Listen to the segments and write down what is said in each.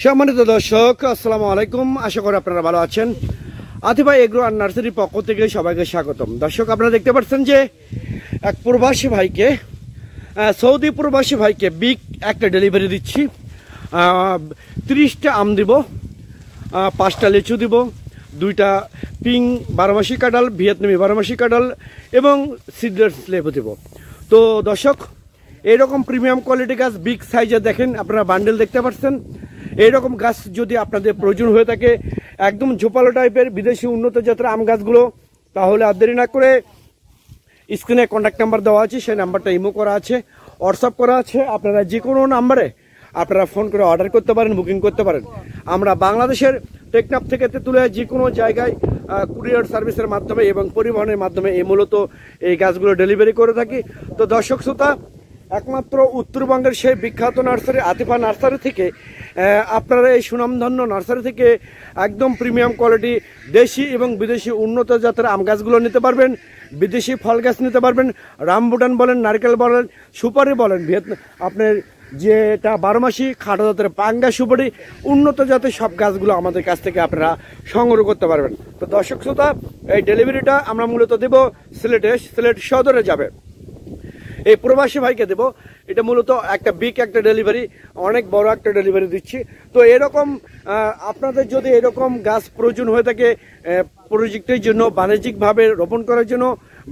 সম্মানিত দর্শক, আসসালামু আলাইকুম। আশা করি আপনারা ভালো আছেন। আতিফা এগ্রো আর নার্সারির পক্ষ থেকে সবাইকে স্বাগতম। দর্শক, আপনারা দেখতে পাচ্ছেন যে এক প্রবাসী ভাইকে, সৌদি প্রবাসী ভাইকে বিগ একটা ডেলিভারি দিচ্ছি। 30টা আম দিব, 5টা লিচু দিব, 2টা পিং 12 মাসি কাঁঠাল, ভিয়েতনামি 12 মাসি কাঁঠাল এবং সিডলেস লেবু দিব। তো দর্শক, এইরকম প্রিমিয়াম কোয়ালিটি গাছ বিগ সাইজে দেখেন, আপনারা বান্ডেল দেখতে পাচ্ছেন। এইরকম গাছ যদি আপনাদের প্রয়োজন হয়ে থাকে, একদম ঝোপালো টাইপের বিদেশি উন্নত জাতের আম গাছগুলো, তাহলে আর দেরি না করে স্ক্রিনে কন্ট্যাক্ট নাম্বার দেওয়া আছে, সেই নাম্বারটা ইমো করা আছে, হোয়াটসঅ্যাপ করা আছে। আপনারা যে কোনো নাম্বারে আপনারা ফোন করে অর্ডার করতে পারেন, বুকিং করতে পারেন। আমরা বাংলাদেশের টেকনাফ থেকে তেঁতুলিয়া যে কোনো জায়গায় কুরিয়ার সার্ভিসের মাধ্যমে এবং পরিবহনের মাধ্যমে মূলত এই গাছগুলো ডেলিভারি করে থাকি। তো দর্শক শ্রোতা, একমাত্র উত্তরবঙ্গের সেই বিখ্যাত নার্সারি আতিফা নার্সারি থেকে আপনারা এই সুনামধন্য নার্সারি থেকে একদম প্রিমিয়াম কোয়ালিটি দেশি এবং বিদেশি উন্নত জাতের আম গাছগুলো নিতে পারবেন। বিদেশি ফল গাছ নিতে পারবেন, রামবুটান বলেন, নারকেল বলেন, সুপারি বলেন, আপনার যেটা 12 মাসি খাটো জাতের পাঙ্গা সুপারি, উন্নত জাতের সব গাছগুলো আমাদের কাছ থেকে আপনারা সংগ্রহ করতে পারবেন। তো দর্শক শ্রোতা, এই ডেলিভারিটা আমরা মূলত দেব সিলেট সদরে যাবে। এই প্রবাসী ভাইকে দেব, এটা মূলত একটা বিগ একটা ডেলিভারি, অনেক বড় একটা ডেলিভারি দিচ্ছি। তো এরকম আপনাদের যদি এরকম গাছ প্রয়োজন হয়ে থাকে প্রজেক্টের জন্য, বাণিজ্যিকভাবে রোপণ করার জন্য,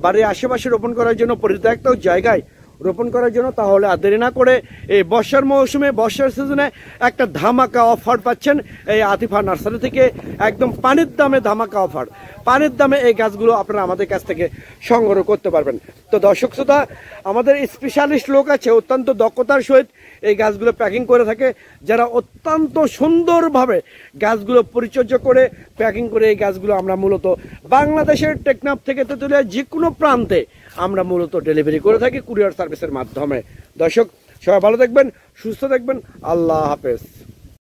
বাড়ির আশেপাশে রোপণ করার জন্য, পরিত্যক্ত জায়গায় রোপণ করার জন্য, তাহলে আর দেরি না করে এই বর্ষার মৌসুমে, বর্ষার সিজনে একটা ধামাকা অফার পাচ্ছেন এই আতিফা নার্সারি থেকে। একদম পানির দামে ধামাকা অফার, পানির দামে এই গাছগুলো আপনারা আমাদের কাছ থেকে সংগ্রহ করতে পারবেন। তো দর্শক শ্রোতা, আমাদের স্পেশালিস্ট লোক আছে, অত্যন্ত দক্ষতার সহিত এই গাছগুলো প্যাকিং করে থাকে, যারা অত্যন্ত সুন্দরভাবে গাছগুলো পরিচর্যা করে প্যাকিং করে এই গাছগুলো আমরা মূলত বাংলাদেশের টেকনাফ থেকে তেঁতুলিয়া যে কোনো প্রান্তে আমরা মূলত ডেলিভারি করে থাকি কুরিয়ার সার্ভিসের মাধ্যমে। দর্শক, সবাই ভালো থাকবেন, সুস্থ থাকবেন, আল্লাহ হাফেজ।